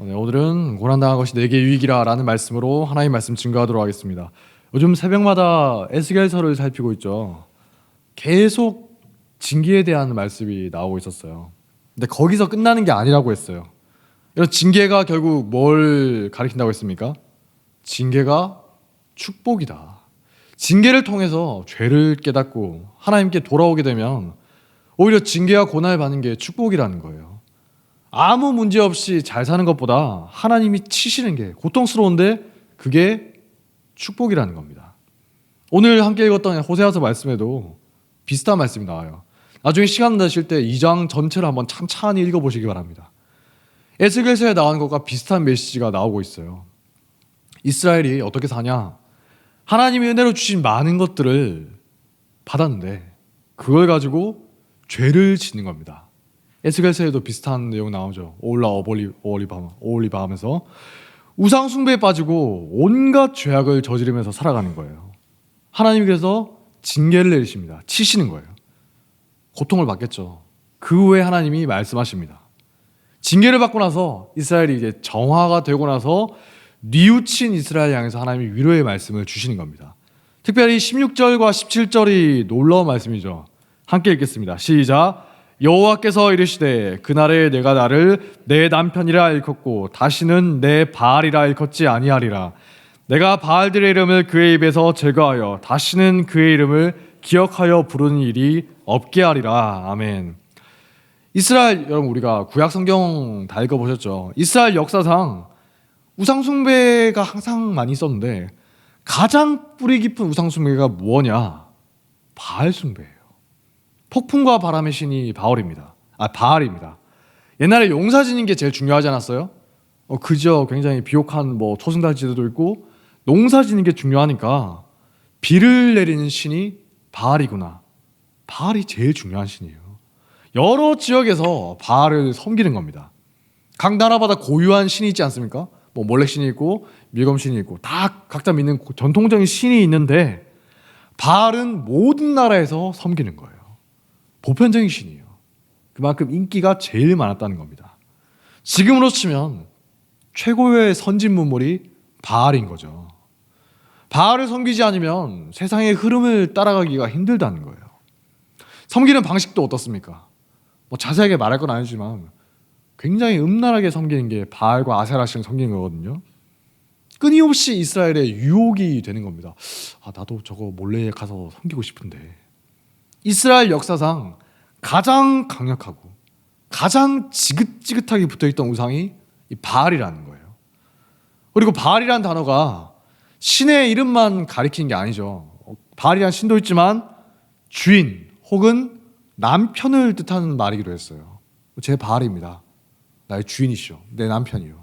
오늘은 고난당한 것이 내게 유익이라 라는 말씀으로 하나님의 말씀 증거하도록 하겠습니다. 요즘 새벽마다 에스겔서를 살피고 있죠. 계속 징계에 대한 말씀이 나오고 있었어요. 근데 거기서 끝나는 게 아니라고 했어요. 이런 징계가 결국 뭘 가리킨다고 했습니까? 징계가 축복이다. 징계를 통해서 죄를 깨닫고 하나님께 돌아오게 되면 오히려 징계와 고난을 받는 게 축복이라는 거예요. 아무 문제 없이 잘 사는 것보다 하나님이 치시는 게 고통스러운데 그게 축복이라는 겁니다. 오늘 함께 읽었던 호세아서 말씀에도 비슷한 말씀이 나와요. 나중에 시간 나실 때 2장 전체를 한번 찬찬히 읽어보시기 바랍니다. 에스겔서에 나오는 것과 비슷한 메시지가 나오고 있어요. 이스라엘이 어떻게 사냐? 하나님이 은혜로 주신 많은 것들을 받았는데 그걸 가지고 죄를 짓는 겁니다. 에스겔서에도 비슷한 내용 나오죠. 오올라 오올리바 하면서 우상 숭배에 빠지고 온갖 죄악을 저지르면서 살아가는 거예요. 하나님이 그래서 징계를 내리십니다. 치시는 거예요. 고통을 받겠죠. 그 후에 하나님이 말씀하십니다. 징계를 받고 나서 이스라엘이 이제 정화가 되고 나서 뉘우친 이스라엘 향해서 하나님이 위로의 말씀을 주시는 겁니다. 특별히 16절과 17절이 놀라운 말씀이죠. 함께 읽겠습니다. 시작. 여호와께서 이르시되 그날에 내가 나를 내 남편이라 일컫고 다시는 내 바알이라 일컫지 아니하리라. 내가 바알들의 이름을 그의 입에서 제거하여 다시는 그의 이름을 기억하여 부르는 일이 없게 하리라. 아멘. 이스라엘, 여러분 우리가 구약 성경 다 읽어보셨죠? 이스라엘 역사상 우상 숭배가 항상 많이 있었는데 가장 뿌리 깊은 우상 숭배가 뭐냐? 바알 숭배예요. 폭풍과 바람의 신이 바알입니다. 옛날에 용사 지는 게 제일 중요하지 않았어요? 그저 굉장히 비옥한 초승달 지도도 있고 농사 지는 게 중요하니까 비를 내리는 신이 바알이구나. 바알이 제일 중요한 신이에요. 여러 지역에서 바알을 섬기는 겁니다. 각 나라마다 고유한 신이 있지 않습니까? 몰렉 신이 있고 밀검 신이 있고 다 각자 믿는 전통적인 신이 있는데 바알은 모든 나라에서 섬기는 거예요. 보편적인 신이에요. 그만큼 인기가 제일 많았다는 겁니다. 지금으로 치면 최고의 선진 문물이 바알인 거죠. 바알을 섬기지 않으면 세상의 흐름을 따라가기가 힘들다는 거예요. 섬기는 방식도 어떻습니까? 자세하게 말할 건 아니지만 굉장히 음란하게 섬기는 게 바알과 아세라신을 섬기는 거거든요. 끊임없이 이스라엘의 유혹이 되는 겁니다. 나도 저거 몰래 가서 섬기고 싶은데. 이스라엘 역사상 가장 강력하고 가장 지긋지긋하게 붙어있던 우상이 이 바알이라는 거예요. 그리고 바알이라는 단어가 신의 이름만 가리키는 게 아니죠. 바알이라는 신도 있지만 주인 혹은 남편을 뜻하는 말이기도 했어요. 제 바알입니다. 나의 주인이시죠. 내 남편이요.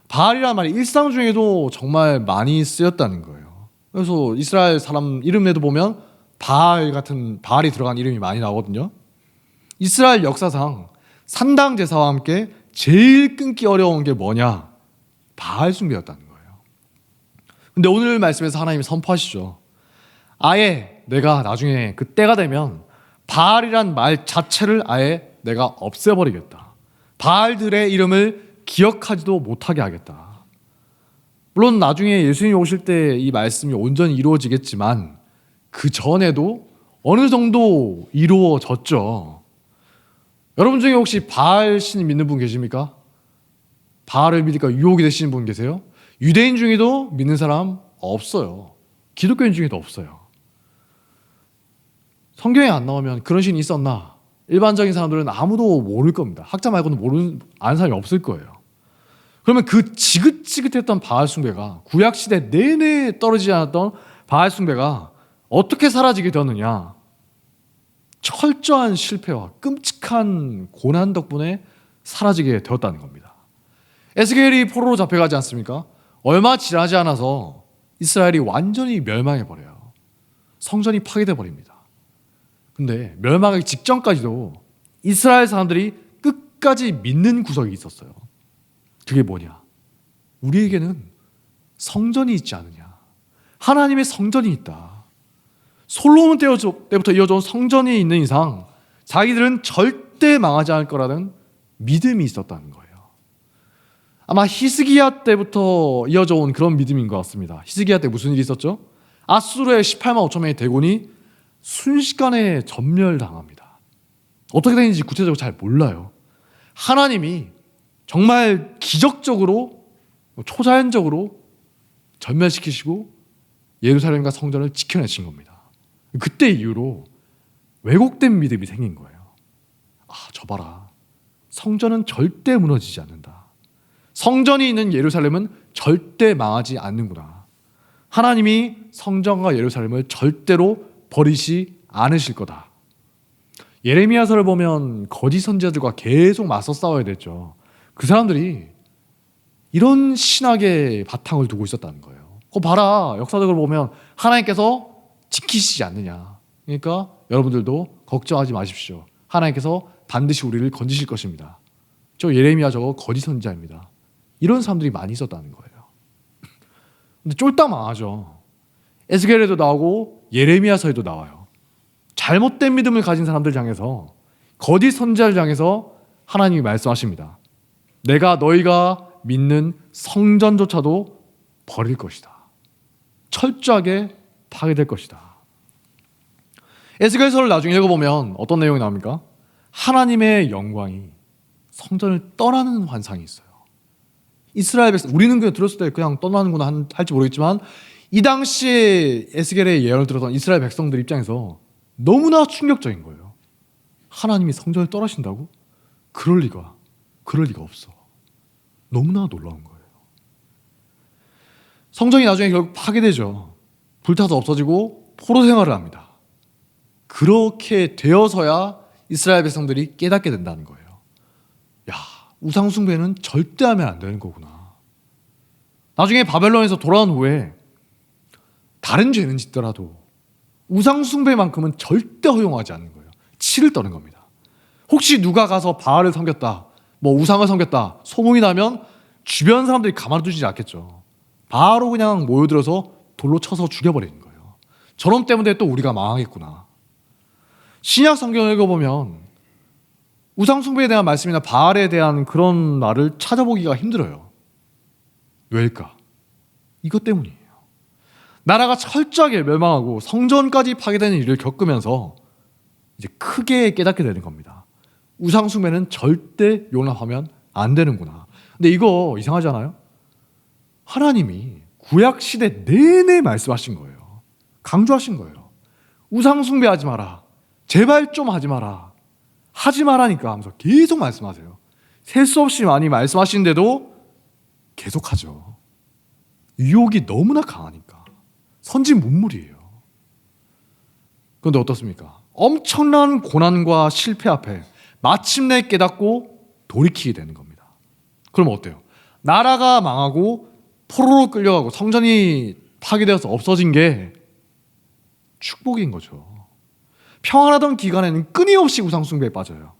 바알이라는 말이 일상 중에도 정말 많이 쓰였다는 거예요. 그래서 이스라엘 사람 이름에도 보면 바알이 들어간 이름이 많이 나오거든요. 이스라엘 역사상 산당 제사와 함께 제일 끊기 어려운 게 뭐냐? 바알 숭배였다는 거예요. 근데 오늘 말씀에서 하나님이 선포하시죠. 아예 내가 나중에 그 때가 되면 바알이란 말 자체를 아예 내가 없애버리겠다. 바알들의 이름을 기억하지도 못하게 하겠다. 물론 나중에 예수님이 오실 때 이 말씀이 온전히 이루어지겠지만 그 전에도 어느 정도 이루어졌죠. 여러분 중에 혹시 바알 신 믿는 분 계십니까? 바알을 믿으니까 유혹이 되시는 분 계세요? 유대인 중에도 믿는 사람 없어요. 기독교인 중에도 없어요. 성경에 안 나오면 그런 신이 있었나? 일반적인 사람들은 아무도 모를 겁니다. 학자 말고는 아는 사람이 없을 거예요. 그러면 그 지긋지긋했던 바알 숭배가 구약 시대 내내 떨어지지 않았던 바알 숭배가 어떻게 사라지게 되었느냐? 철저한 실패와 끔찍한 고난 덕분에 사라지게 되었다는 겁니다. 에스겔이 포로로 잡혀가지 않습니까? 얼마 지나지 않아서 이스라엘이 완전히 멸망해버려요. 성전이 파괴돼버립니다. 근데 멸망하기 직전까지도 이스라엘 사람들이 끝까지 믿는 구석이 있었어요. 그게 뭐냐? 우리에게는 성전이 있지 않느냐? 하나님의 성전이 있다. 솔로몬 때부터 이어져온 성전이 있는 이상 자기들은 절대 망하지 않을 거라는 믿음이 있었다는 거예요. 아마 히스기야 때부터 이어져 온 그런 믿음인 것 같습니다. 히스기야 때 무슨 일이 있었죠? 아수르의 18만 5천 명의 대군이 순식간에 전멸당합니다. 어떻게 되는지 구체적으로 잘 몰라요. 하나님이 정말 기적적으로 초자연적으로 전멸시키시고 예루살렘과 성전을 지켜내신 겁니다. 그때 이후로 왜곡된 믿음이 생긴 거예요. 저 봐라. 성전은 절대 무너지지 않는다. 성전이 있는 예루살렘은 절대 망하지 않는구나. 하나님이 성전과 예루살렘을 절대로 버리지 않으실 거다. 예레미야서를 보면 거짓 선지자들과 계속 맞서 싸워야 됐죠. 그 사람들이 이런 신학의 바탕을 두고 있었다는 거예요. 그거 봐라. 역사적으로 보면 하나님께서 지키시지 않느냐. 그러니까 여러분들도 걱정하지 마십시오. 하나님께서 반드시 우리를 건지실 것입니다. 저 예레미야 저거 거짓 선지자입니다. 이런 사람들이 많이 있었다는 거예요. 근데 쫄딱 망하죠. 에스겔에도 나오고 예레미야서에도 나와요. 잘못된 믿음을 가진 사람들 향해서, 거짓 선지자를 향해서 하나님이 말씀하십니다. 내가 너희가 믿는 성전조차도 버릴 것이다. 철저하게 파괴될 것이다. 에스겔서를 나중에 읽어보면 어떤 내용이 나옵니까? 하나님의 영광이 성전을 떠나는 환상이 있어요. 이스라엘 백성, 우리는 그냥 들었을 때 그냥 떠나는구나 할지 모르겠지만 이 당시에 에스겔의 예언을 들었던 이스라엘 백성들 입장에서 너무나 충격적인 거예요. 하나님이 성전을 떠나신다고? 그럴 리가 없어. 너무나 놀라운 거예요. 성전이 나중에 결국 파괴되죠. 불타서 없어지고 포로 생활을 합니다. 그렇게 되어서야 이스라엘 백성들이 깨닫게 된다는 거예요. 야, 우상 숭배는 절대 하면 안 되는 거구나. 나중에 바벨론에서 돌아온 후에 다른 죄는 짓더라도 우상 숭배만큼은 절대 허용하지 않는 거예요. 치를 떠는 겁니다. 혹시 누가 가서 바알을 섬겼다, 우상을 섬겼다 소문이 나면 주변 사람들이 가만두지 않겠죠. 바로 그냥 모여들어서 돌로 쳐서 죽여버리는 거예요. 저런 때문에 또 우리가 망하겠구나. 신약 성경을 읽어보면 우상 숭배에 대한 말씀이나 바알에 대한 그런 말을 찾아보기가 힘들어요. 왜일까? 이것 때문이에요. 나라가 철저하게 멸망하고 성전까지 파괴되는 일을 겪으면서 이제 크게 깨닫게 되는 겁니다. 우상 숭배는 절대 용납하면 안 되는구나. 근데 이거 이상하지 않아요? 하나님이 구약 시대 내내 말씀하신 거예요. 강조하신 거예요. 우상 숭배하지 마라. 제발 좀 하지 마라. 하지 말라니까 하면서 계속 말씀하세요. 셀 수 없이 많이 말씀하시는데도 계속하죠. 유혹이 너무나 강하니까. 선지문물이에요. 그런데 어떻습니까? 엄청난 고난과 실패 앞에 마침내 깨닫고 돌이키게 되는 겁니다. 그럼 어때요? 나라가 망하고 포로로 끌려가고 성전이 파괴되어서 없어진 게 축복인 거죠. 평안하던 기간에는 끊임없이 우상숭배에 빠져요.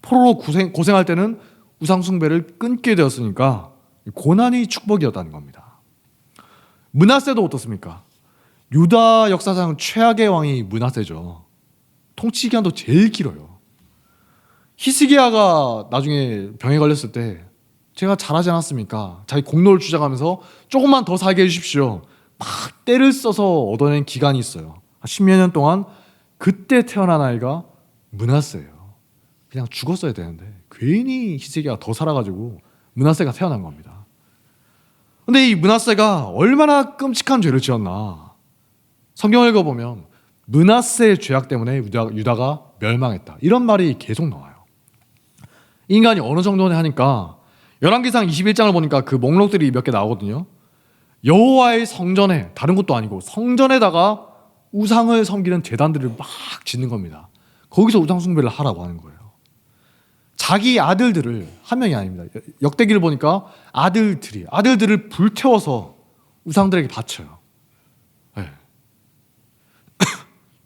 포로로 고생할 때는 우상숭배를 끊게 되었으니까 고난이 축복이었다는 겁니다. 므낫세도 어떻습니까? 유다 역사상 최악의 왕이 므낫세죠. 통치 기간도 제일 길어요. 히스기야가 나중에 병에 걸렸을 때 제가 잘하지 않았습니까? 자기 공로를 주장하면서 조금만 더 살게 해주십시오. 막 때를 써서 얻어낸 기간이 있어요. 10여 년 동안. 그때 태어난 아이가 므낫세예요. 그냥 죽었어야 되는데 괜히 히스기야가 더 살아가지고 므낫세가 태어난 겁니다. 근데 이 므낫세가 얼마나 끔찍한 죄를 지었나. 성경을 읽어보면 므낫세의 죄악 때문에 유다가 멸망했다. 이런 말이 계속 나와요. 인간이 어느 정도냐 하니까 열왕기상 21장을 보니까 그 목록들이 몇 개 나오거든요. 여호와의 성전에, 다른 것도 아니고 성전에다가 우상을 섬기는 제단들을 막 짓는 겁니다. 거기서 우상 숭배를 하라고 하는 거예요. 자기 아들들을, 한 명이 아닙니다. 역대기를 보니까 아들들을 불태워서 우상들에게 바쳐요. 네.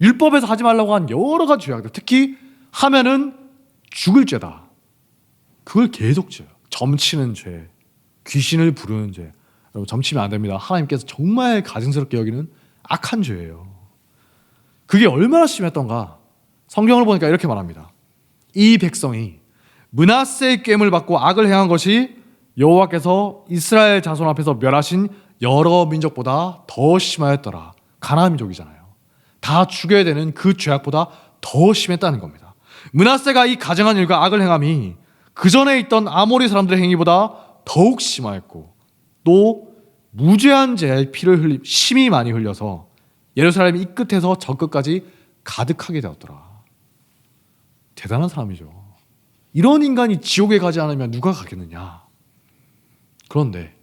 율법에서 하지 말라고 한 여러 가지 죄악들, 특히 하면은 죽을 죄다. 그걸 계속 지어요. 점치는 죄, 귀신을 부르는 죄. 여러분, 점치면 안 됩니다. 하나님께서 정말 가증스럽게 여기는 악한 죄예요. 그게 얼마나 심했던가. 성경을 보니까 이렇게 말합니다. 이 백성이 므낫세의 깸을 받고 악을 행한 것이 여호와께서 이스라엘 자손 앞에서 멸하신 여러 민족보다 더 심하였더라. 가나안 민족이잖아요. 다 죽여야 되는 그 죄악보다 더 심했다는 겁니다. 므낫세가 이 가증한 일과 악을 행함이 그 전에 있던 아모리 사람들의 행위보다 더욱 심하였고, 또 무죄한 자의 피를 심히 많이 흘려서 예루살렘 이 끝에서 저 끝까지 가득하게 되었더라. 대단한 사람이죠. 이런 인간이 지옥에 가지 않으면 누가 가겠느냐. 그런데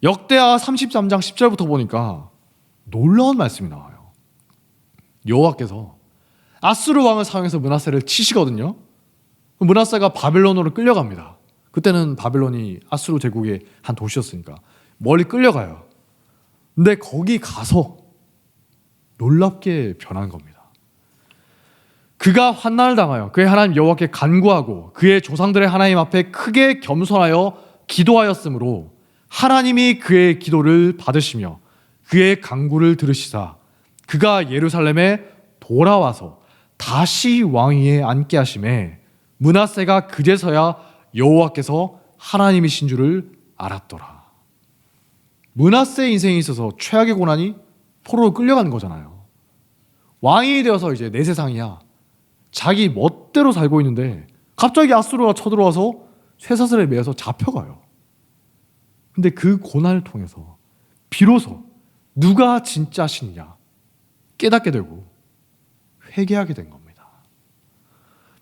역대하 33장 10절부터 보니까 놀라운 말씀이 나와요. 여호와께서 아수르 왕을 사용해서 므낫세를 치시거든요. 므낫세가 바벨론으로 끌려갑니다. 그때는 바벨론이 아수르 제국의 한 도시였으니까 멀리 끌려가요. 근데 거기 가서 놀랍게 변한 겁니다. 그가 환난을 당하여 그의 하나님 여호와께 간구하고 그의 조상들의 하나님 앞에 크게 겸손하여 기도하였으므로 하나님이 그의 기도를 받으시며 그의 간구를 들으시사 그가 예루살렘에 돌아와서 다시 왕위에 앉게 하심에 므낫세가 그제서야 여호와께서 하나님이신 줄을 알았더라. 므낫세의 인생에 있어서 최악의 고난이 포로로 끌려가는 거잖아요. 왕이 되어서 이제 내 세상이야. 자기 멋대로 살고 있는데 갑자기 아수르가 쳐들어와서 쇠사슬에 매여서 잡혀가요. 근데 그 고난을 통해서 비로소 누가 진짜 신이냐 깨닫게 되고 회개하게 된 겁니다.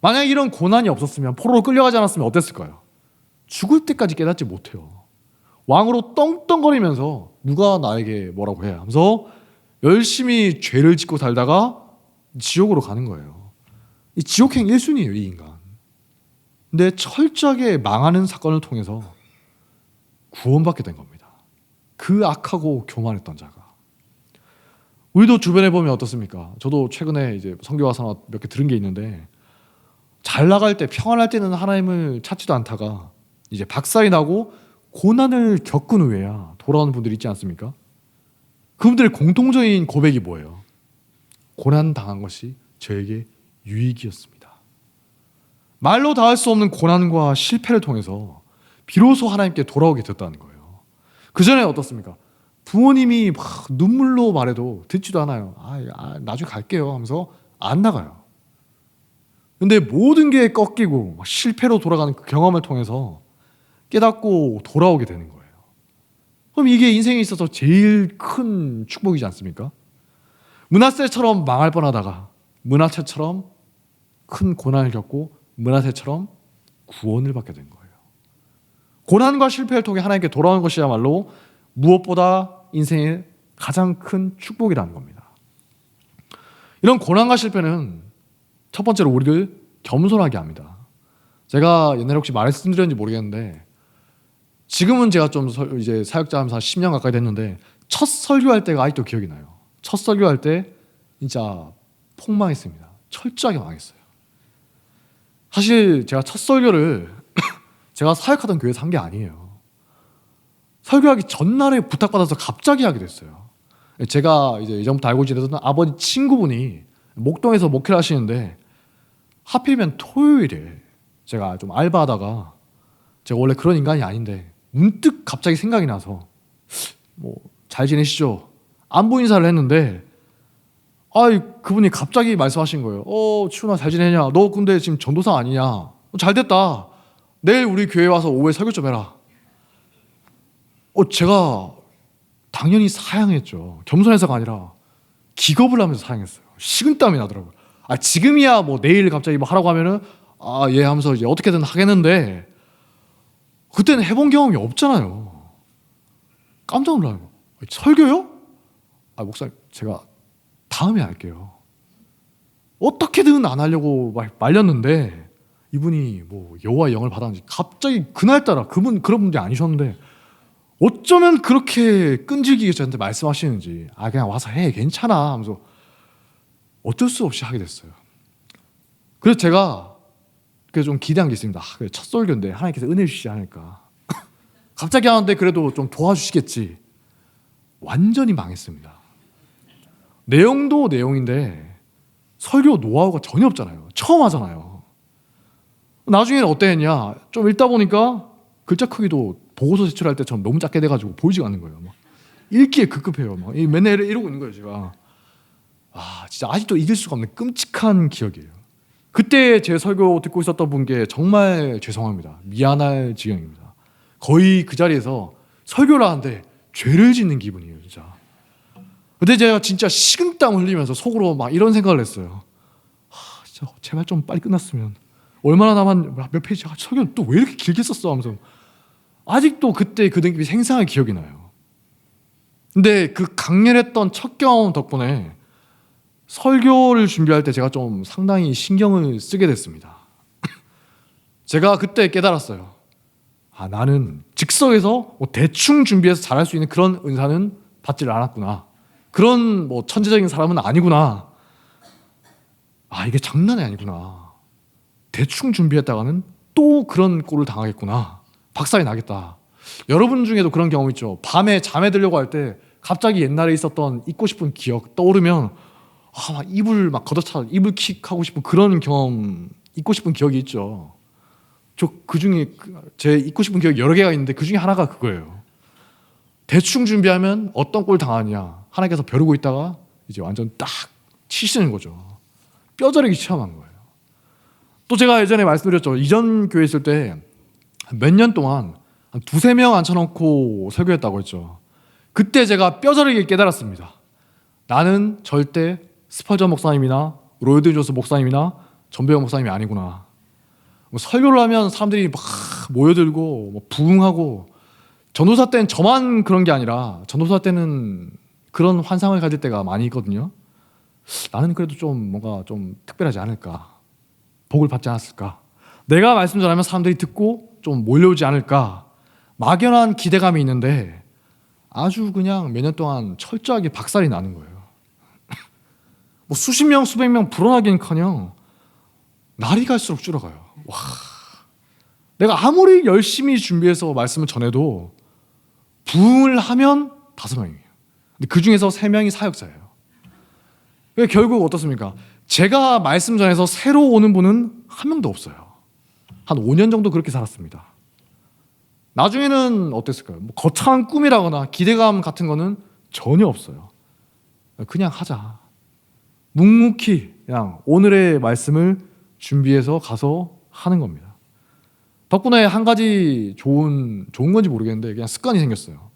만약 이런 고난이 없었으면, 포로로 끌려가지 않았으면 어땠을까요? 죽을 때까지 깨닫지 못해요. 왕으로 떵떵거리면서 누가 나에게 뭐라고 해 하면서 열심히 죄를 짓고 살다가 지옥으로 가는 거예요. 이 지옥행 1순위예요, 이 인간. 근데 철저하게 망하는 사건을 통해서 구원받게 된 겁니다. 그 악하고 교만했던 자가. 우리도 주변에 보면 어떻습니까? 저도 최근에 이제 선교와서 몇 개 들은 게 있는데, 잘 나갈 때, 평안할 때는 하나님을 찾지도 않다가 이제 박살이 나고 고난을 겪은 후에야 돌아오는 분들이 있지 않습니까? 그분들의 공통적인 고백이 뭐예요? 고난 당한 것이 저에게 유익이었습니다. 말로 다 할 수 없는 고난과 실패를 통해서 비로소 하나님께 돌아오게 됐다는 거예요. 그 전에 어떻습니까? 부모님이 막 눈물로 말해도 듣지도 않아요. 나중에 갈게요 하면서 안 나가요. 근데 모든 게 꺾이고 실패로 돌아가는 그 경험을 통해서 깨닫고 돌아오게 되는 거예요. 그럼 이게 인생에 있어서 제일 큰 축복이지 않습니까? 므낫세처럼 망할 뻔하다가 므낫세처럼 큰 고난을 겪고 므낫세처럼 구원을 받게 된 거예요. 고난과 실패를 통해 하나님께 돌아오는 것이야말로 무엇보다 인생의 가장 큰 축복이라는 겁니다. 이런 고난과 실패는 첫 번째로 우리를 겸손하게 합니다. 제가 옛날에 혹시 말씀드렸는지 모르겠는데, 지금은 제가 좀 이제 사역자 하면서 한 10년 가까이 됐는데, 첫 설교할 때가 아직도 기억이 나요. 첫 설교할 때 진짜 폭망했습니다. 철저하게 망했어요. 사실 제가 첫 설교를 제가 사역하던 교회에서 한 게 아니에요. 설교하기 전날에 부탁받아서 갑자기 하게 됐어요. 제가 이제 예전부터 알고 지내던 아버지 친구분이 목동에서 목회를 하시는데, 하필이면 토요일에 제가 좀 알바하다가, 제가 원래 그런 인간이 아닌데 문득 갑자기 생각이 나서 뭐 잘 지내시죠? 안부 인사를 했는데, 그분이 갑자기 말씀하신 거예요. 치훈아 잘 지내냐? 너 근데 지금 전도사 아니냐? 잘 됐다. 내일 우리 교회 와서 오후에 설교 좀 해라. 제가 당연히 사양했죠. 겸손해서가 아니라 기겁을 하면서 사양했어요. 식은땀이 나더라고요. 지금이야 뭐 내일 갑자기 뭐 하라고 하면은 예 하면서 이제 어떻게든 하겠는데, 그때는 해본 경험이 없잖아요. 깜짝 놀라요. 설교요? 목사님 제가 다음에 할게요. 어떻게든 안 하려고 말렸는데, 이분이 뭐 여호와의 영을 받았는지 갑자기 그날따라, 그런 분이 아니셨는데 어쩌면 그렇게 끈질기게 저한테 말씀하시는지, 그냥 와서 해 괜찮아 하면서 어쩔 수 없이 하게 됐어요. 그래서 제가 좀 기대한 게 있습니다. 그래, 첫 설교인데 하나님께서 은혜 주시지 않을까. 갑자기 하는데 그래도 좀 도와주시겠지. 완전히 망했습니다. 내용도 내용인데 설교 노하우가 전혀 없잖아요. 처음 하잖아요. 나중에는 어땠냐, 좀 읽다 보니까 글자 크기도 보고서 제출할 때처럼 너무 작게 돼가지고 보이지가 않는 거예요. 막 읽기에 급급해요. 막 맨날 이러고 있는 거예요, 제가. 진짜 아직도 잊을 수가 없는 끔찍한 기억이에요. 그때 제 설교 듣고 있었던 분께 정말 죄송합니다. 미안할 지경입니다. 거의 그 자리에서 설교를 하는데 죄를 짓는 기분이에요, 진짜. 근데 제가 진짜 식은땀 흘리면서 속으로 막 이런 생각을 했어요. 진짜 제발 좀 빨리 끝났으면. 얼마나 몇 페이지 설교는 또 왜 이렇게 길게 썼어 하면서 아직도 그때 그 느낌이 생생하게 기억이 나요. 근데 그 강렬했던 첫 경험 덕분에 설교를 준비할 때 제가 좀 상당히 신경을 쓰게 됐습니다. 제가 그때 깨달았어요. 나는 즉석에서 대충 준비해서 잘할 수 있는 그런 은사는 받지를 않았구나. 그런 천재적인 사람은 아니구나. 이게 장난이 아니구나. 대충 준비했다가는 또 그런 꼴을 당하겠구나. 박살이 나겠다. 여러분 중에도 그런 경험 있죠. 밤에 잠에 들려고 할 때 갑자기 옛날에 있었던 잊고 싶은 기억 떠오르면 막 이불 막 걷어차 이불 킥하고 싶은 그런 경험, 잊고 싶은 기억이 있죠. 저 그중에 제 잊고 싶은 기억이 여러 개가 있는데 그중에 하나가 그거예요. 대충 준비하면 어떤 꼴 당하냐. 하나님께서 벼르고 있다가 이제 완전 딱 치시는 거죠. 뼈저리게 체험한 거예요. 또 제가 예전에 말씀드렸죠. 이전 교회 있을 때 몇 년 동안 한 2-3명 앉혀놓고 설교했다고 했죠. 그때 제가 뼈저리게 깨달았습니다. 나는 절대 스펄전 목사님이나 로이드 존스 목사님이나 전배영 목사님이 아니구나. 설교를 하면 사람들이 막 모여들고 부흥하고, 전도사 때는 저만 그런 게 아니라 전도사 때는 그런 환상을 가질 때가 많이 있거든요. 나는 그래도 좀 뭔가 좀 특별하지 않을까, 복을 받지 않았을까, 내가 말씀 전하면 사람들이 듣고 좀 몰려오지 않을까, 막연한 기대감이 있는데 아주 그냥 몇 년 동안 철저하게 박살이 나는 거예요. 수십 명 수백 명 불어나기는커녕 날이 갈수록 줄어가요. 내가 아무리 열심히 준비해서 말씀을 전해도 부흥을 하면 5명이에요. 근데 그 중에서 3명이 사역자예요. 결국 어떻습니까? 제가 말씀 전해서 새로 오는 분은 한 명도 없어요. 한 5년 정도 그렇게 살았습니다. 나중에는 어땠을까요? 거창한 꿈이라거나 기대감 같은 거는 전혀 없어요. 그냥 하자. 묵묵히 그냥 오늘의 말씀을 준비해서 가서 하는 겁니다. 덕분에 한 가지 좋은 건지 모르겠는데 그냥 습관이 생겼어요.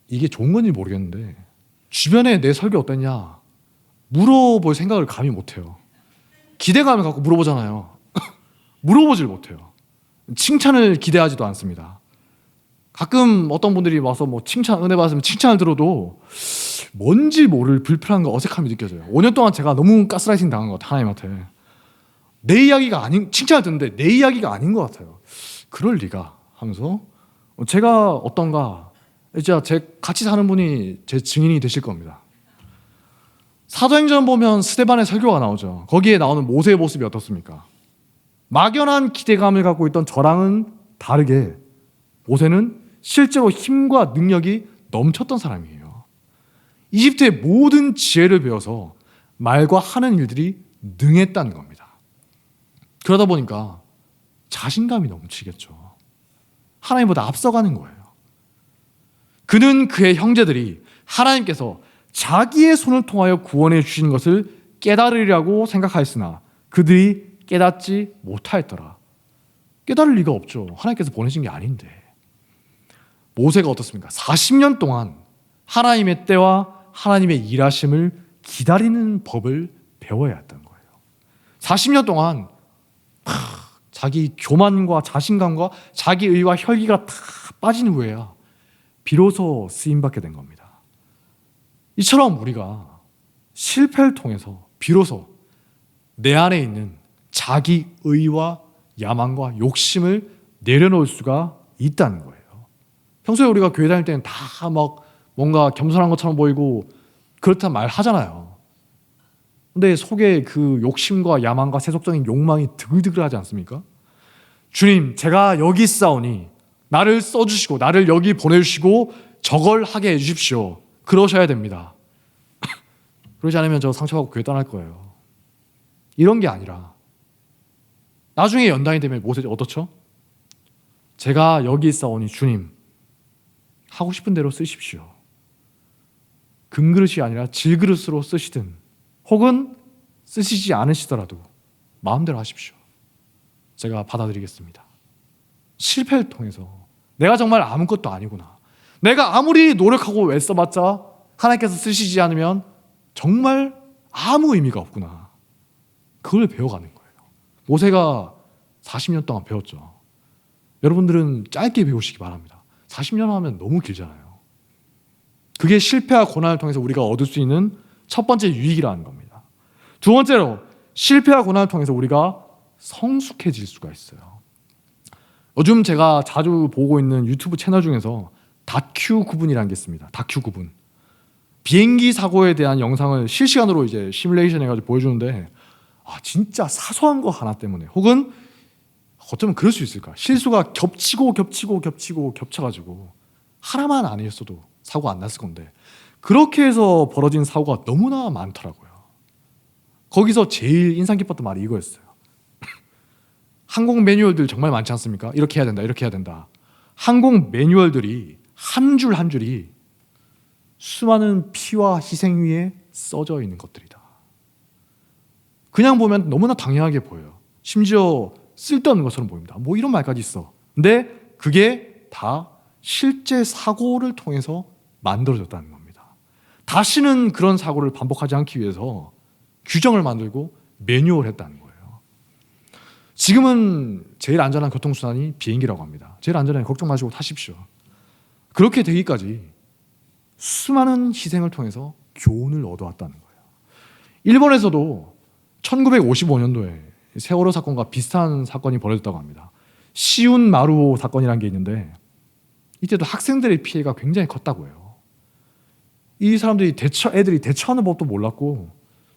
이게 좋은 건지 모르겠는데 주변에 내 설교 어땠냐 물어볼 생각을 감히 못해요. 기대감을 갖고 물어보잖아요. 물어보질 못해요. 칭찬을 기대하지도 않습니다. 가끔 어떤 분들이 와서 칭찬, 은혜 받았으면 칭찬을 들어도 뭔지 모를 불편함과 어색함이 느껴져요. 5년 동안 제가 너무 가스라이팅 당한 것 같아요, 하나님한테. 내 이야기가 아닌, 칭찬을 듣는데 내 이야기가 아닌 것 같아요. 그럴 리가 하면서 제가 어떤가, 이제 같이 사는 분이 제 증인이 되실 겁니다. 사도행전 보면 스데반의 설교가 나오죠. 거기에 나오는 모세의 모습이 어떻습니까? 막연한 기대감을 갖고 있던 저랑은 다르게 모세는 실제로 힘과 능력이 넘쳤던 사람이에요. 이집트의 모든 지혜를 배워서 말과 하는 일들이 능했다는 겁니다. 그러다 보니까 자신감이 넘치겠죠. 하나님보다 앞서가는 거예요. 그는 그의 형제들이 하나님께서 자기의 손을 통하여 구원해 주신 것을 깨달으리라고 생각하였으나 그들이 깨닫지 못하였더라. 깨달을 리가 없죠. 하나님께서 보내신 게 아닌데. 모세가 어떻습니까? 40년 동안 하나님의 때와 하나님의 일하심을 기다리는 법을 배워야 했던 거예요. 40년 동안 자기 교만과 자신감과 자기 의와 혈기가 다 빠진 후에야 비로소 쓰임받게 된 겁니다. 이처럼 우리가 실패를 통해서 비로소 내 안에 있는 자기 의와 야망과 욕심을 내려놓을 수가 있다는 거예요. 평소에 우리가 교회 다닐 때는 다 막 뭔가 겸손한 것처럼 보이고 그렇단 말 하잖아요. 근데 속에 그 욕심과 야망과 세속적인 욕망이 드글드글하지 않습니까? 주님, 제가 여기 있사오니 나를 써주시고 나를 여기 보내주시고 저걸 하게 해주십시오. 그러셔야 됩니다. 그러지 않으면 저 상처받고 교회 떠날 거예요. 이런 게 아니라 나중에 연단이 되면 모세 어떻죠? 제가 여기 있사오니 주님 하고 싶은 대로 쓰십시오. 금그릇이 아니라 질그릇으로 쓰시든 혹은 쓰시지 않으시더라도 마음대로 하십시오. 제가 받아들이겠습니다. 실패를 통해서 내가 정말 아무것도 아니구나. 내가 아무리 노력하고 애써봤자 하나님께서 쓰시지 않으면 정말 아무 의미가 없구나. 그걸 배워가는 거예요. 모세가 40년 동안 배웠죠. 여러분들은 짧게 배우시기 바랍니다. 40년 하면 너무 길잖아요. 그게 실패와 고난을 통해서 우리가 얻을 수 있는 첫 번째 유익이라는 겁니다. 두 번째로 실패와 고난을 통해서 우리가 성숙해질 수가 있어요. 요즘 제가 자주 보고 있는 유튜브 채널 중에서 다큐 구분이라는 게 있습니다. 다큐 구분. 비행기 사고에 대한 영상을 실시간으로 이제 시뮬레이션 해가지고 보여주는데 진짜 사소한 거 하나 때문에 혹은 어쩌면 그럴 수 있을까? 실수가 겹쳐가지고 하나만 아니었어도 사고가 안 났을 건데 그렇게 해서 벌어진 사고가 너무나 많더라고요. 거기서 제일 인상 깊었던 말이 이거였어요. 항공 매뉴얼들 정말 많지 않습니까? 이렇게 해야 된다, 이렇게 해야 된다. 항공 매뉴얼들이 한 줄 한 줄이 수많은 피와 희생 위에 써져 있는 것들이다. 그냥 보면 너무나 당연하게 보여요. 심지어 쓸데없는 것처럼 보입니다. 뭐 이런 말까지 있어. 근데 그게 다 실제 사고를 통해서 만들어졌다는 겁니다. 다시는 그런 사고를 반복하지 않기 위해서 규정을 만들고 매뉴얼을 했다는 거예요. 지금은 제일 안전한 교통수단이 비행기라고 합니다. 제일 안전하니 걱정 마시고 타십시오. 그렇게 되기까지 수많은 희생을 통해서 교훈을 얻어왔다는 거예요. 일본에서도 1955년도에 세월호 사건과 비슷한 사건이 벌어졌다고 합니다. 시운 마루호 사건이라는 게 있는데 이때도 학생들의 피해가 굉장히 컸다고 해요. 이 사람들이 애들이 대처하는 법도 몰랐고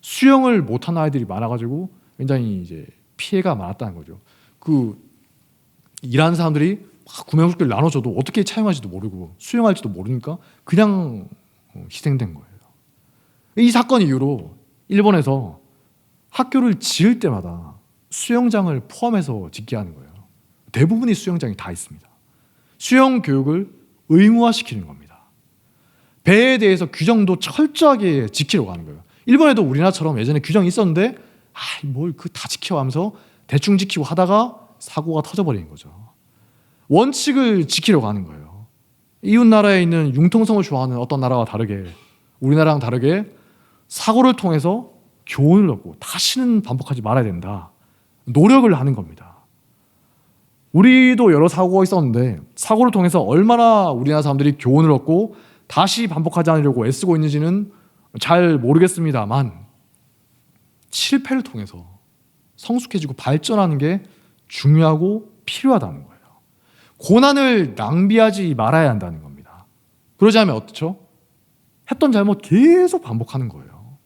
수영을 못하는 아이들이 많아가지고 굉장히 이제 피해가 많았다는 거죠. 그 일하는 사람들이 막 구명조끼를 나눠줘도 어떻게 차용할지도 모르고 수영할지도 모르니까 그냥 희생된 거예요. 이 사건 이후로 일본에서 학교를 지을 때마다 수영장을 포함해서 짓게 하는 거예요. 대부분의 수영장이 다 있습니다. 수영 교육을 의무화시키는 겁니다. 배에 대해서 규정도 철저하게 지키려고 하는 거예요. 일본에도 우리나라처럼 예전에 규정이 있었는데 뭘 그 다 지켜가면서 대충 지키고 하다가 사고가 터져버리는 거죠. 원칙을 지키려고 하는 거예요. 이웃 나라에 있는 융통성을 좋아하는 어떤 나라와 다르게 우리나라랑 다르게 사고를 통해서 교훈을 얻고 다시는 반복하지 말아야 된다. 노력을 하는 겁니다. 우리도 여러 사고가 있었는데 사고를 통해서 얼마나 우리나라 사람들이 교훈을 얻고 다시 반복하지 않으려고 애쓰고 있는지는 잘 모르겠습니다만 실패를 통해서 성숙해지고 발전하는 게 중요하고 필요하다는 거예요. 고난을 낭비하지 말아야 한다는 겁니다. 그러지 않으면 어떻죠? 했던 잘못 계속 반복하는 거예요.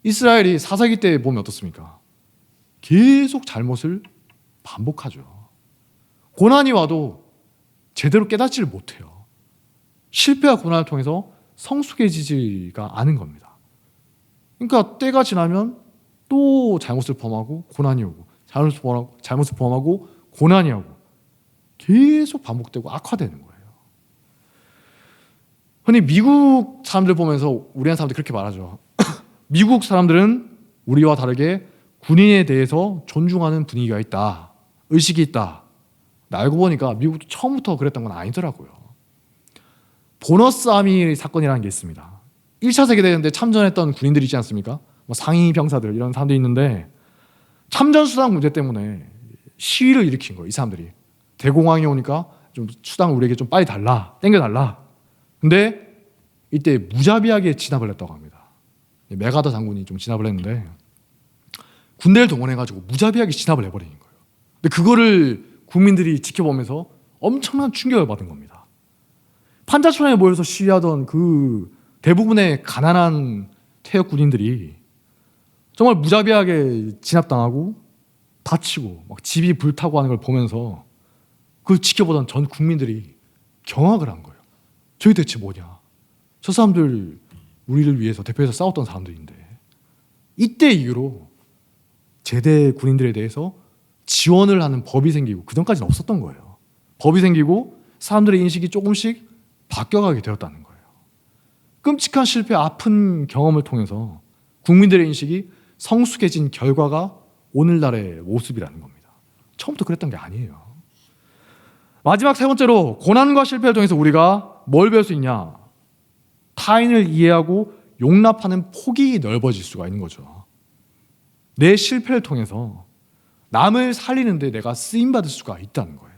이스라엘이 사사기 때 보면 어떻습니까? 계속 잘못을 반복하죠. 고난이 와도 제대로 깨닫지를 못해요. 실패와 고난을 통해서 성숙해지지가 않은 겁니다. 그러니까 때가 지나면 또 잘못을 범하고 고난이 오고 잘못을 범하고 고난이 오고 계속 반복되고 악화되는 거예요. 흔히 미국 사람들 보면서 우리나라 사람들이 그렇게 말하죠. 미국 사람들은 우리와 다르게 군인에 대해서 존중하는 분위기가 있다. 의식이 있다. 알고 보니까 미국도 처음부터 그랬던 건 아니더라고요. 보너스 아미 사건이라는 게 있습니다. 1차 세계대전 때 참전했던 군인들이 있지 않습니까? 뭐 상위 병사들 이런 사람들이 있는데 참전 수당 문제 때문에 시위를 일으킨 거예요. 이 사람들이. 대공황이 오니까 좀 수당을 우리에게 좀 빨리 달라. 땡겨달라. 근데 이때 무자비하게 진압을 했다고 합니다. 메가더 장군이 좀 진압을 했는데 군대를 동원해가지고 무자비하게 진압을 해버리는 거예요. 근데 그거를 국민들이 지켜보면서 엄청난 충격을 받은 겁니다. 판자촌에 모여서 시위하던 그 대부분의 가난한 퇴역 군인들이 정말 무자비하게 진압당하고 다치고 막 집이 불타고 하는 걸 보면서 그걸 지켜보던 전 국민들이 경악을 한 거예요. 저게 대체 뭐냐? 저 사람들 우리를 위해서 대표해서 싸웠던 사람들인데 이때 이후로 제대 군인들에 대해서 지원을 하는 법이 생기고, 그전까지는 없었던 거예요. 법이 생기고 사람들의 인식이 조금씩 바뀌어가게 되었다는 거예요. 끔찍한 실패, 아픈 경험을 통해서 국민들의 인식이 성숙해진 결과가 오늘날의 모습이라는 겁니다. 처음부터 그랬던 게 아니에요. 마지막 세 번째로, 고난과 실패를 통해서 우리가 뭘 배울 수 있냐? 타인을 이해하고 용납하는 폭이 넓어질 수가 있는 거죠. 내 실패를 통해서 남을 살리는데 내가 쓰임받을 수가 있다는 거예요.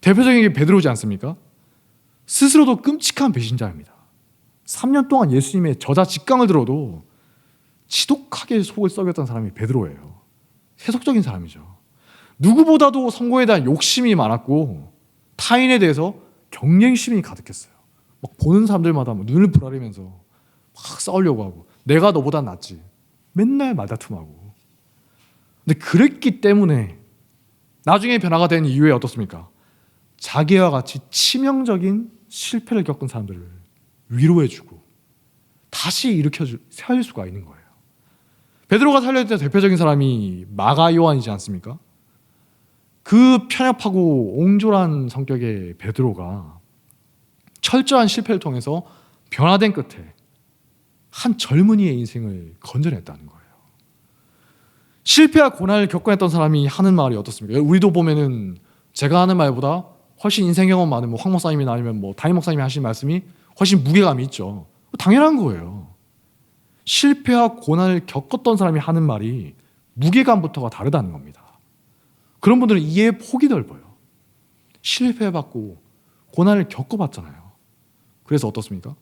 대표적인 게 베드로지 않습니까? 스스로도 끔찍한 배신자입니다. 3년 동안 예수님의 저자 직강을 들어도 지독하게 속을 썩였던 사람이 베드로예요. 세속적인 사람이죠. 누구보다도 성공에 대한 욕심이 많았고 타인에 대해서 경쟁심이 가득했어요. 막 보는 사람들마다 눈을 부라리면서 막 싸우려고 하고, 내가 너보다 낫지, 맨날 말다툼하고. 근데 그랬기 때문에 나중에 변화가 된 이유에 어떻습니까? 자기와 같이 치명적인 실패를 겪은 사람들을 위로해주고 다시 일으켜 세울 수가 있는 거예요. 베드로가 살려야 될 대표적인 사람이 마가 요한이지 않습니까? 그 편협하고 옹졸한 성격의 베드로가 철저한 실패를 통해서 변화된 끝에 한 젊은이의 인생을 건져냈다는 거예요. 실패와 고난을 겪어냈던 사람이 하는 말이 어떻습니까? 우리도 보면은 제가 하는 말보다 훨씬 인생 경험 많은 황 목사님이나 아니면 담임 목사님이 하신 말씀이 훨씬 무게감이 있죠. 당연한 거예요. 실패와 고난을 겪었던 사람이 하는 말이 무게감부터가 다르다는 겁니다. 그런 분들은 이해의 폭이 넓어요. 실패해봤고 고난을 겪어봤잖아요. 그래서 어떻습니까?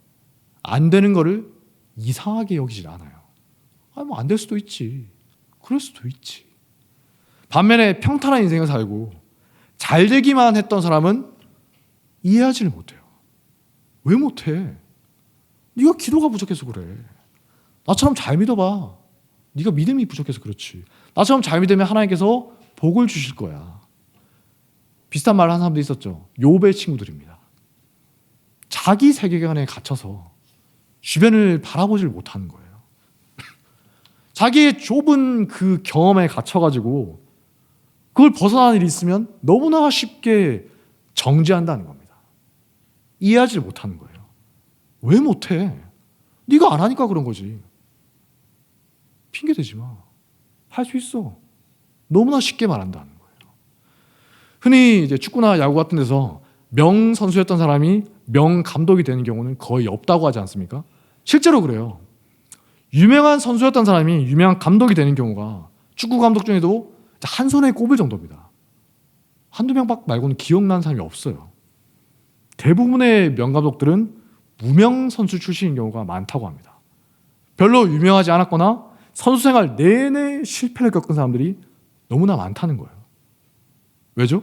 안 되는 거를 이상하게 여기질 않아요. 안 될 수도 있지. 그럴 수도 있지. 반면에 평탄한 인생을 살고 잘 되기만 했던 사람은 이해하지를 못해요. 왜 못해? 네가 기도가 부족해서 그래. 나처럼 잘 믿어봐. 네가 믿음이 부족해서 그렇지. 나처럼 잘 믿으면 하나님께서 복을 주실 거야. 비슷한 말을 한 사람도 있었죠. 욥의 친구들입니다. 자기 세계관에 갇혀서 주변을 바라보질 못하는 거예요. 자기의 좁은 그 경험에 갇혀가지고 그걸 벗어나는 일이 있으면 너무나 쉽게 정죄한다는 겁니다. 이해하지 못하는 거예요. 왜 못해? 네가 안 하니까 그런 거지. 핑계대지 마. 할 수 있어. 너무나 쉽게 말한다는 거예요. 흔히 이제 축구나 야구 같은 데서 명 선수였던 사람이 명 감독이 되는 경우는 거의 없다고 하지 않습니까? 실제로 그래요. 유명한 선수였던 사람이 유명한 감독이 되는 경우가 축구 감독 중에도 한 손에 꼽을 정도입니다. 한두 명 말고는 기억나는 사람이 없어요. 대부분의 명감독들은 무명 선수 출신인 경우가 많다고 합니다. 별로 유명하지 않았거나 선수 생활 내내 실패를 겪은 사람들이 너무나 많다는 거예요. 왜죠?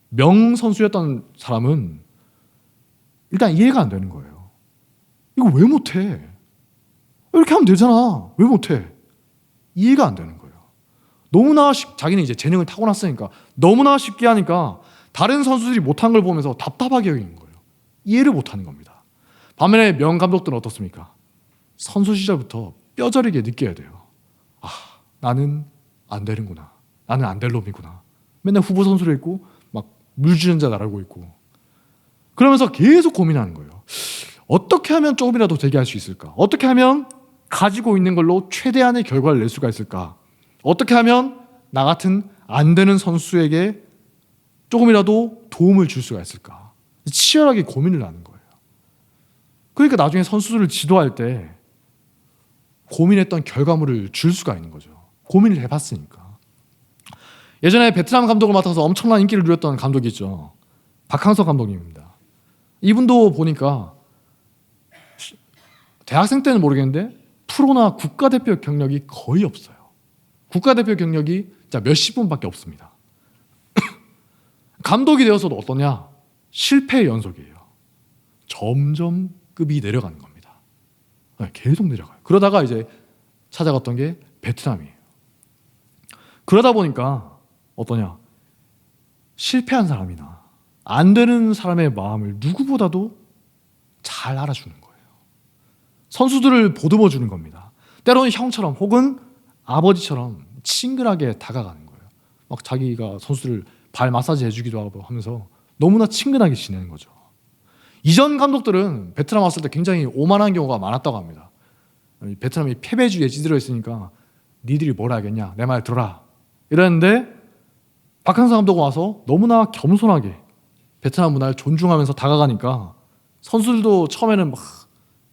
명 선수였던 사람은 일단 이해가 안 되는 거예요. 이거 왜 못해? 이렇게 하면 되잖아. 왜 못해? 이해가 안 되는 거예요. 너무나 자기는 이제 재능을 타고났으니까 너무나 쉽게 하니까 다른 선수들이 못한 걸 보면서 답답하게 여기는 거예요. 이해를 못하는 겁니다. 반면에 명 감독들은 어떻습니까? 선수 시절부터 뼈저리게 느껴야 돼요. 나는 안 되는구나. 나는 안 될 놈이구나. 맨날 후보 선수를 있고 막 물주는 자 나라고 있고 그러면서 계속 고민하는 거예요. 어떻게 하면 조금이라도 되게 할 수 있을까? 어떻게 하면 가지고 있는 걸로 최대한의 결과를 낼 수가 있을까? 어떻게 하면 나 같은 안 되는 선수에게 조금이라도 도움을 줄 수가 있을까? 치열하게 고민을 하는 거예요. 그러니까 나중에 선수들을 지도할 때 고민했던 결과물을 줄 수가 있는 거죠. 고민을 해봤으니까. 예전에 베트남 감독을 맡아서 엄청난 인기를 누렸던 감독이 있죠. 박항서 감독님입니다. 이분도 보니까 대학생 때는 모르겠는데 프로나 국가대표 경력이 거의 없어요. 국가대표 경력이 몇십 분밖에 없습니다. 감독이 되어서도 어떠냐? 실패의 연속이에요. 점점 급이 내려가는 겁니다. 계속 내려가요. 그러다가 이제 찾아갔던 게 베트남이에요. 그러다 보니까 어떠냐? 실패한 사람이나 안 되는 사람의 마음을 누구보다도 잘 알아주는 거예요. 선수들을 보듬어 주는 겁니다. 때로는 형처럼 혹은 아버지처럼 친근하게 다가가는 거예요. 막 자기가 선수들 발 마사지 해주기도 하고 하면서 너무나 친근하게 지내는 거죠. 이전 감독들은 베트남 왔을 때 굉장히 오만한 경우가 많았다고 합니다. 베트남이 패배주의에 찌들어 있으니까 니들이 뭘 알겠냐, 내 말 들어라 이랬는데 박항서 감독 와서 너무나 겸손하게 베트남 문화를 존중하면서 다가가니까 선수들도 처음에는 막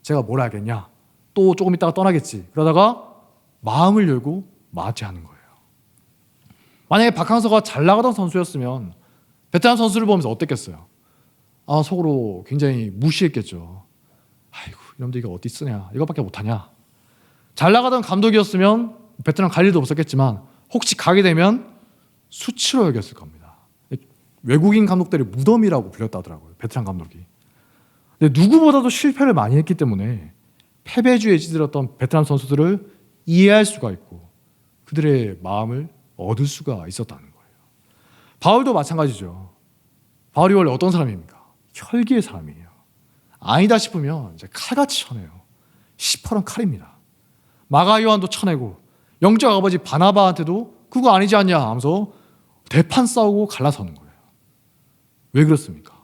제가 뭘 알겠냐, 또 조금 있다가 떠나겠지, 그러다가 마음을 열고 맞이하는 거예요. 만약에 박항서가 잘 나가던 선수였으면 베트남 선수를 보면서 어땠겠어요? 속으로 굉장히 무시했겠죠. 아이고 이놈들 이거 어디 쓰냐, 이거밖에 못하냐. 잘 나가던 감독이었으면 베트남 갈 일도 없었겠지만 혹시 가게 되면 수치로 여겼을 겁니다. 외국인 감독들의 무덤이라고 불렸다더라고요, 베트남 감독이. 근데 누구보다도 실패를 많이 했기 때문에 패배주의에 찌들었던 베트남 선수들을 이해할 수가 있고 그들의 마음을 얻을 수가 있었다는 거예요. 바울도 마찬가지죠. 바울이 원래 어떤 사람입니까? 혈기의 사람이에요. 아니다 싶으면 이제 칼같이 쳐내요. 시퍼런 칼입니다. 마가 요한도 쳐내고 영적 아버지 바나바한테도 그거 아니지 않냐 하면서 대판 싸우고 갈라서는 거예요. 왜 그렇습니까?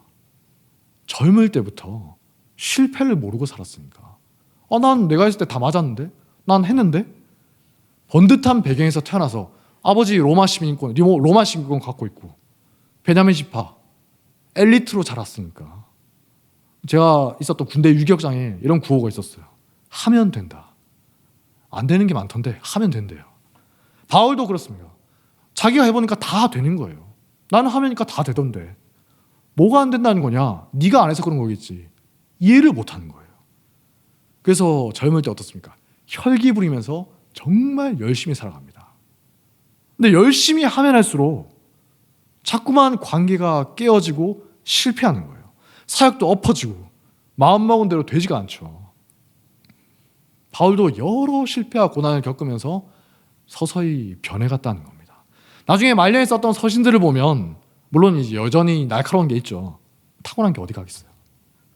젊을 때부터 실패를 모르고 살았으니까. 난 내가 했을 때 다 맞았는데? 난 했는데? 번듯한 배경에서 태어나서 아버지 로마 시민권, 로마 시민권 갖고 있고 베냐민 지파, 엘리트로 자랐으니까. 제가 있었던 군대 유격장에 이런 구호가 있었어요. 하면 된다. 안 되는 게 많던데 하면 된대요. 바울도 그렇습니다. 자기가 해보니까 다 되는 거예요. 나는 하면니까 다 되던데 뭐가 안 된다는 거냐? 네가 안 해서 그런 거겠지. 이해를 못하는 거예요. 그래서 젊을 때 어떻습니까? 혈기 부리면서 정말 열심히 살아갑니다. 근데 열심히 하면 할수록 자꾸만 관계가 깨어지고 실패하는 거예요. 사역도 엎어지고 마음먹은 대로 되지가 않죠. 바울도 여러 실패와 고난을 겪으면서 서서히 변해갔다는 겁니다. 나중에 말년에 썼던 서신들을 보면 물론 이제 여전히 날카로운 게 있죠. 타고난 게 어디 가겠어요.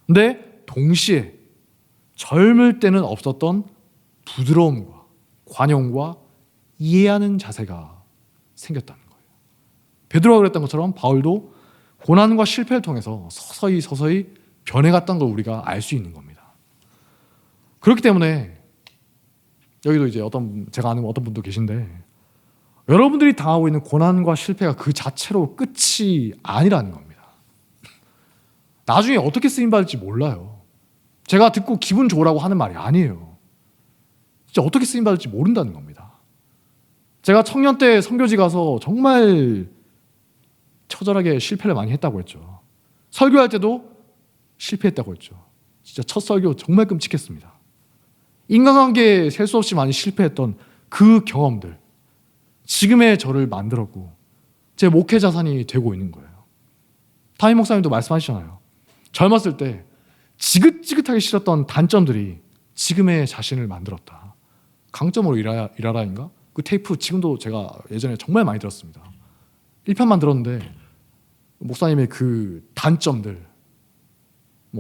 근데 동시에 젊을 때는 없었던 부드러움과 관용과 이해하는 자세가 생겼다는 거예요. 베드로가 그랬던 것처럼 바울도 고난과 실패를 통해서 서서히 변해갔던 걸 우리가 알 수 있는 겁니다. 그렇기 때문에 여기도 이제 제가 아는 어떤 분도 계신데 여러분들이 당하고 있는 고난과 실패가 그 자체로 끝이 아니라는 겁니다. 나중에 어떻게 쓰임받을지 몰라요. 제가 듣고 기분 좋으라고 하는 말이 아니에요. 진짜 어떻게 쓰임받을지 모른다는 겁니다. 제가 청년 때 선교지 가서 정말 처절하게 실패를 많이 했다고 했죠. 설교할 때도 실패했다고 했죠. 진짜 첫 설교 정말 끔찍했습니다. 인간관계에 셀 수 없이 많이 실패했던 그 경험들, 지금의 저를 만들었고 제 목회 자산이 되고 있는 거예요. 타임 목사님도 말씀하시잖아요. 젊었을 때 지긋지긋하게 싫었던 단점들이 지금의 자신을 만들었다. 강점으로 일하라인가? 그 테이프 지금도 제가 예전에 정말 많이 들었습니다. 1편만 들었는데 목사님의 그 단점들,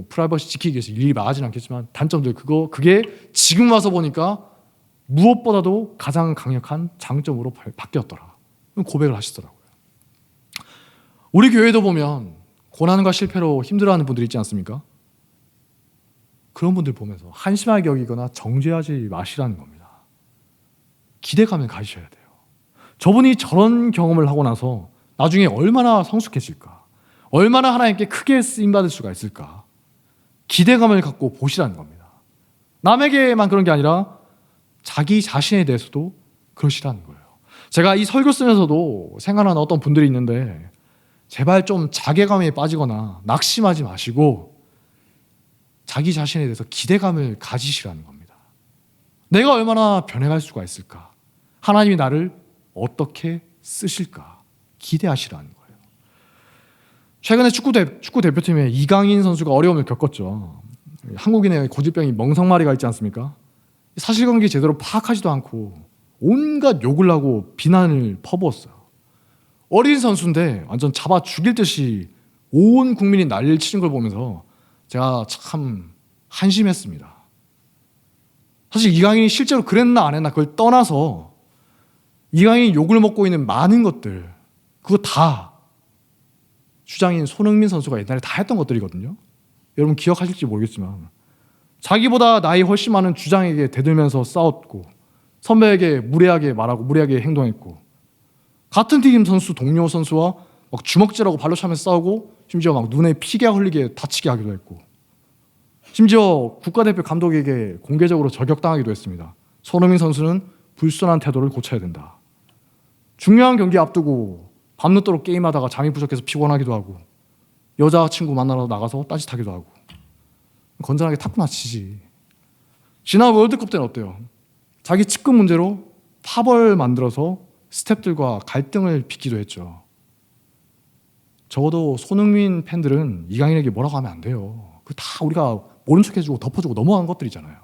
프라이버시 지키기 위해서 일일이 말하지는 않겠지만 단점들, 그게 지금 와서 보니까 무엇보다도 가장 강력한 장점으로 바뀌었더라. 고백을 하시더라고요. 우리 교회도 보면 고난과 실패로 힘들어하는 분들이 있지 않습니까? 그런 분들 보면서 한심하게 여기거나 정죄하지 마시라는 겁니다. 기대감을 가지셔야 돼요. 저분이 저런 경험을 하고 나서 나중에 얼마나 성숙해질까? 얼마나 하나님께 크게 쓰임받을 수가 있을까? 기대감을 갖고 보시라는 겁니다. 남에게만 그런 게 아니라 자기 자신에 대해서도 그러시라는 거예요. 제가 이 설교 쓰면서도 생각나는 어떤 분들이 있는데 제발 좀 자괴감에 빠지거나 낙심하지 마시고 자기 자신에 대해서 기대감을 가지시라는 겁니다. 내가 얼마나 변해갈 수가 있을까? 하나님이 나를 어떻게 쓰실까? 기대하시라는 거예요. 최근에 축구 대표팀의 이강인 선수가 어려움을 겪었죠. 한국인의 고질병이 멍석마리가 있지 않습니까? 사실관계 제대로 파악하지도 않고 온갖 욕을 하고 비난을 퍼부었어요. 어린 선수인데 완전 잡아 죽일 듯이 온 국민이 난리를 치는 걸 보면서 제가 참 한심했습니다. 사실 이강인이 실제로 그랬나 안 했나 그걸 떠나서 이강인이 욕을 먹고 있는 많은 것들, 그거 다 주장인 손흥민 선수가 옛날에 다 했던 것들이거든요. 여러분 기억하실지 모르겠지만 자기보다 나이 훨씬 많은 주장에게 대들면서 싸웠고 선배에게 무례하게 말하고 무례하게 행동했고 같은 팀 선수 동료 선수와 막 주먹질하고 발로 차면서 싸우고 심지어 막 눈에 피가 흘리게 다치게 하기도 했고 심지어 국가대표 감독에게 공개적으로 저격당하기도 했습니다. 손흥민 선수는 불순한 태도를 고쳐야 된다. 중요한 경기 앞두고 밤늦도록 게임하다가 잠이 부족해서 피곤하기도 하고 여자친구 만나러 나가서 딴짓하기도 하고 건전하게 탁구나 치지. 지난 월드컵 때는 어때요? 자기 측근 문제로 파벌 만들어서 스태프들과 갈등을 빚기도 했죠. 적어도 손흥민 팬들은 이강인에게 뭐라고 하면 안 돼요. 그 다 우리가 모른 척 해주고 덮어주고 넘어간 것들이잖아요.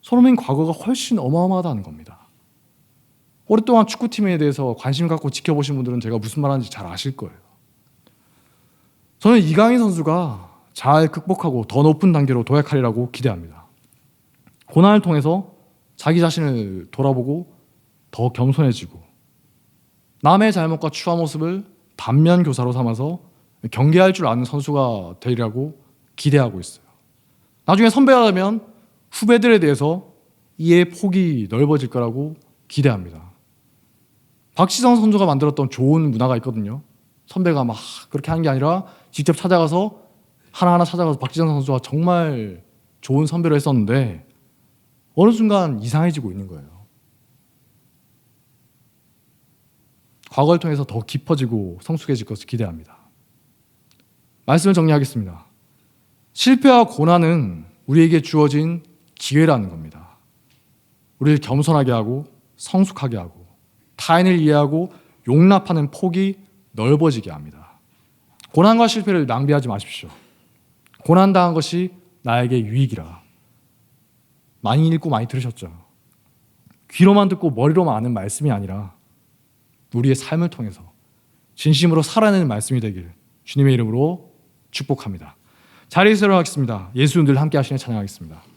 손흥민 과거가 훨씬 어마어마하다는 겁니다. 오랫동안 축구팀에 대해서 관심 갖고 지켜보신 분들은 제가 무슨 말하는지 잘 아실 거예요. 저는 이강인 선수가 잘 극복하고 더 높은 단계로 도약하리라고 기대합니다. 고난을 통해서 자기 자신을 돌아보고 더 겸손해지고 남의 잘못과 추한 모습을 반면 교사로 삼아서 경계할 줄 아는 선수가 되리라고 기대하고 있어요. 나중에 선배가 되면 후배들에 대해서 이해 폭이 넓어질 거라고 기대합니다. 박지성 선수가 만들었던 좋은 문화가 있거든요. 선배가 막 그렇게 하는 게 아니라 직접 찾아가서 하나하나 찾아가서 박지성 선수가 정말 좋은 선배로 했었는데 어느 순간 이상해지고 있는 거예요. 과거를 통해서 더 깊어지고 성숙해질 것을 기대합니다. 말씀을 정리하겠습니다. 실패와 고난은 우리에게 주어진 기회라는 겁니다. 우리를 겸손하게 하고 성숙하게 하고 타인을 이해하고 용납하는 폭이 넓어지게 합니다. 고난과 실패를 낭비하지 마십시오. 고난당한 것이 나에게 유익이라. 많이 읽고 많이 들으셨죠? 귀로만 듣고 머리로만 아는 말씀이 아니라 우리의 삶을 통해서 진심으로 살아내는 말씀이 되길 주님의 이름으로 축복합니다. 자리에서 일어나겠습니다. 예수 늘 함께 하시니 찬양하겠습니다.